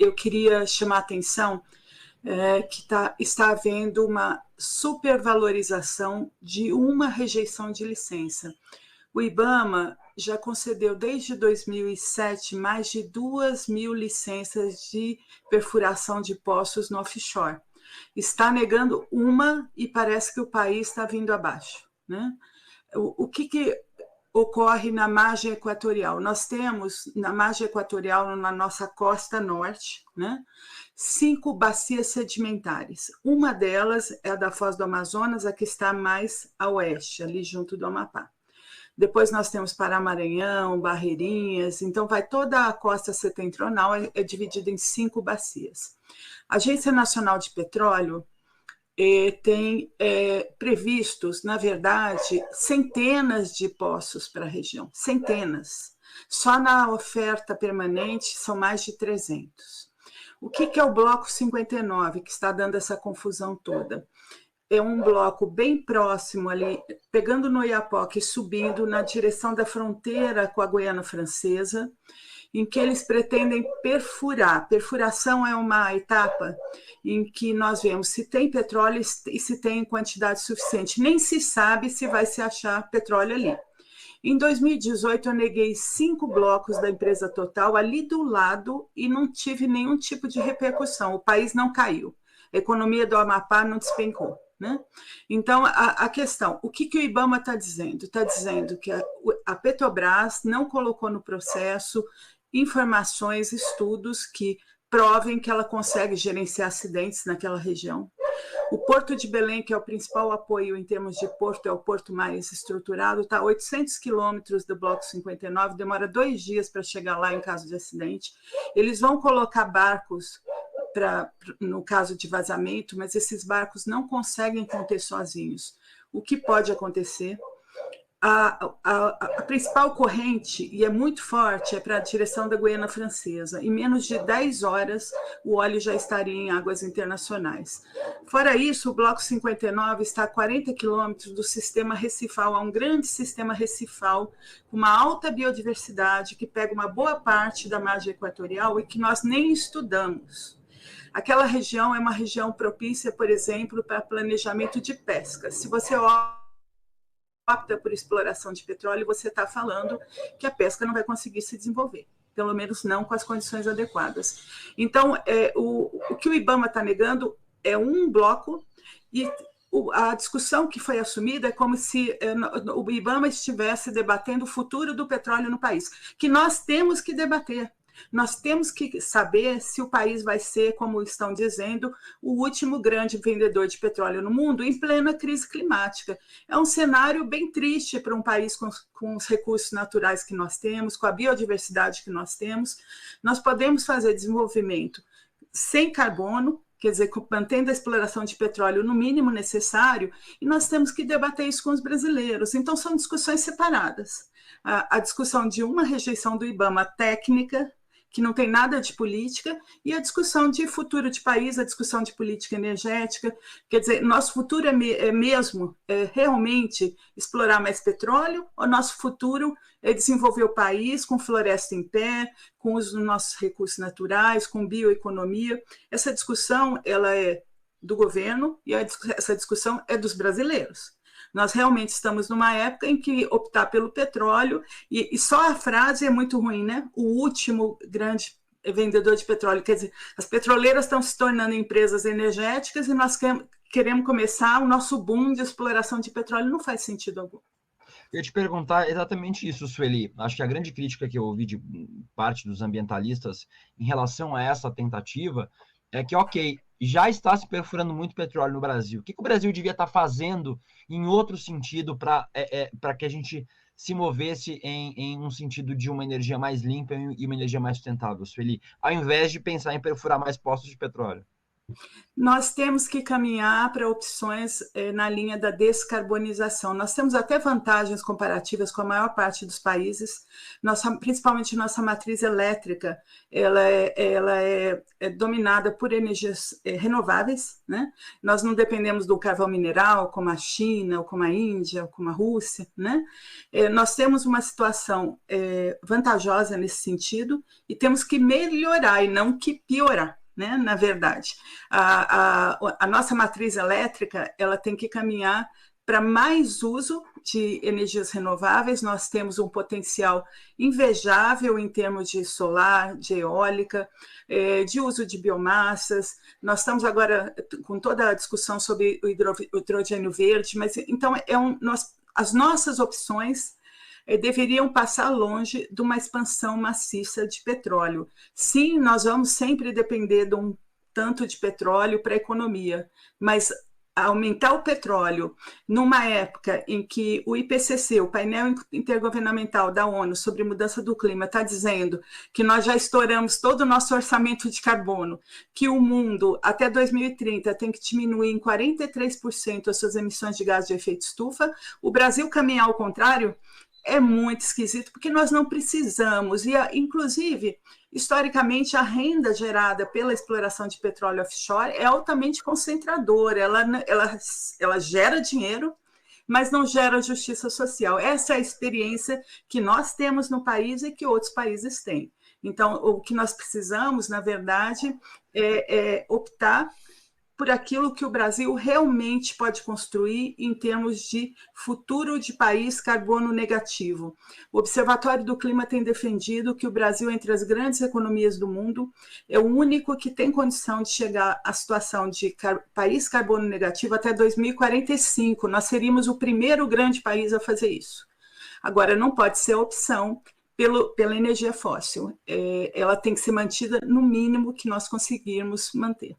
eu queria chamar a atenção que está havendo uma supervalorização de uma rejeição de licença. O IBAMA já concedeu desde 2007 mais de 2.000 licenças de perfuração de poços no offshore. Está negando uma e parece que o país está vindo abaixo, né? O que ocorre na margem equatorial? Nós temos na margem equatorial, na nossa costa norte, né, 5 bacias sedimentares. Uma delas é a da Foz do Amazonas, a que está mais a oeste, ali junto do Amapá. Depois nós temos Pará-Maranhão, Barreirinhas, então vai toda a costa setentrional, é dividida em 5 bacias. A Agência Nacional de Petróleo tem previstos, na verdade, centenas de poços para a região, centenas. Só na oferta permanente são mais de 300. O que é o Bloco 59, que está dando essa confusão toda? É um bloco bem próximo ali, pegando no Oiapoque e subindo na direção da fronteira com a Guiana Francesa, em que eles pretendem perfurar. Perfuração é uma etapa em que nós vemos se tem petróleo e se tem quantidade suficiente. Nem se sabe se vai se achar petróleo ali. Em 2018, eu neguei 5 blocos da empresa Total ali do lado e não tive nenhum tipo de repercussão. O país não caiu. A economia do Amapá não despencou, né? Então, a questão, o que o IBAMA está dizendo? Está dizendo que a Petrobras não colocou no processo informações, estudos que provem que ela consegue gerenciar acidentes naquela região. O Porto de Belém, que é o principal apoio em termos de porto, é o porto mais estruturado, está a 800 quilômetros do Bloco 59, demora 2 dias para chegar lá em caso de acidente. Eles vão colocar barcos no caso de vazamento, mas esses barcos não conseguem conter sozinhos. O que pode acontecer? A principal corrente, e é muito forte, é para a direção da Guiana Francesa. Em menos de 10 horas, o óleo já estaria em águas internacionais. Fora isso, o Bloco 59 está a 40 quilômetros do sistema recifal, há um grande sistema recifal, com uma alta biodiversidade, que pega uma boa parte da margem equatorial e que nós nem estudamos. Aquela região é uma região propícia, por exemplo, para planejamento de pesca. Se você opta por exploração de petróleo, você está falando que a pesca não vai conseguir se desenvolver, pelo menos não com as condições adequadas. Então, o que o IBAMA está negando é um bloco, e a discussão que foi assumida é como se o IBAMA estivesse debatendo o futuro do petróleo no país, que nós temos que debater. Nós temos que saber se o país vai ser, como estão dizendo, o último grande vendedor de petróleo no mundo em plena crise climática. É um cenário bem triste para um país com os recursos naturais que nós temos, com a biodiversidade que nós temos. Nós podemos fazer desenvolvimento sem carbono, quer dizer, mantendo a exploração de petróleo no mínimo necessário, e nós temos que debater isso com os brasileiros. Então, são discussões separadas. A discussão de uma rejeição do IBAMA técnica, que não tem nada de política, e a discussão de futuro de país, a discussão de política energética. Quer dizer, nosso futuro é realmente explorar mais petróleo, ou nosso futuro é desenvolver o país com floresta em pé, com uso dos nossos recursos naturais, com bioeconomia? Essa discussão ela é do governo e essa discussão é dos brasileiros. Nós realmente estamos numa época em que optar pelo petróleo, e só a frase é muito ruim, né? O último grande vendedor de petróleo. Quer dizer, as petroleiras estão se tornando empresas energéticas e nós queremos começar o nosso boom de exploração de petróleo. Não faz sentido algum. Eu ia te perguntar exatamente isso, Sueli. Acho que a grande crítica que eu ouvi de parte dos ambientalistas em relação a essa tentativa é que, ok, já está se perfurando muito petróleo no Brasil. O que o Brasil devia estar fazendo em outro sentido para que a gente se movesse em um sentido de uma energia mais limpa e uma energia mais sustentável, Sueli, ao invés de pensar em perfurar mais poços de petróleo? Nós temos que caminhar para opções na linha da descarbonização. Nós temos até vantagens comparativas com a maior parte dos países, principalmente nossa matriz elétrica, ela é dominada por energias renováveis, né? Nós não dependemos do carvão mineral, como a China, ou como a Índia, ou como a Rússia, né? Nós temos uma situação vantajosa nesse sentido e temos que melhorar e não que piorar. Né? Na verdade, a nossa matriz elétrica ela tem que caminhar para mais uso de energias renováveis. Nós temos um potencial invejável em termos de solar, de eólica, de uso de biomassas. Nós estamos agora com toda a discussão sobre o hidrogênio verde, mas então as nossas opções deveriam passar longe de uma expansão maciça de petróleo. Sim, nós vamos sempre depender de um tanto de petróleo para a economia, mas aumentar o petróleo numa época em que o IPCC, o painel intergovernamental da ONU sobre mudança do clima, está dizendo que nós já estouramos todo o nosso orçamento de carbono, que o mundo até 2030 tem que diminuir em 43% as suas emissões de gás de efeito estufa, o Brasil caminhar ao contrário, é muito esquisito, porque nós não precisamos, e inclusive, historicamente, a renda gerada pela exploração de petróleo offshore é altamente concentradora, ela gera dinheiro, mas não gera justiça social. Essa é a experiência que nós temos no país e que outros países têm. Então, o que nós precisamos, na verdade, é optar por aquilo que o Brasil realmente pode construir em termos de futuro de país carbono negativo. O Observatório do Clima tem defendido que o Brasil, entre as grandes economias do mundo, é o único que tem condição de chegar à situação de país carbono negativo até 2045. Nós seríamos o primeiro grande país a fazer isso. Agora, não pode ser opção pela energia fóssil. Ela tem que ser mantida no mínimo que nós conseguirmos manter.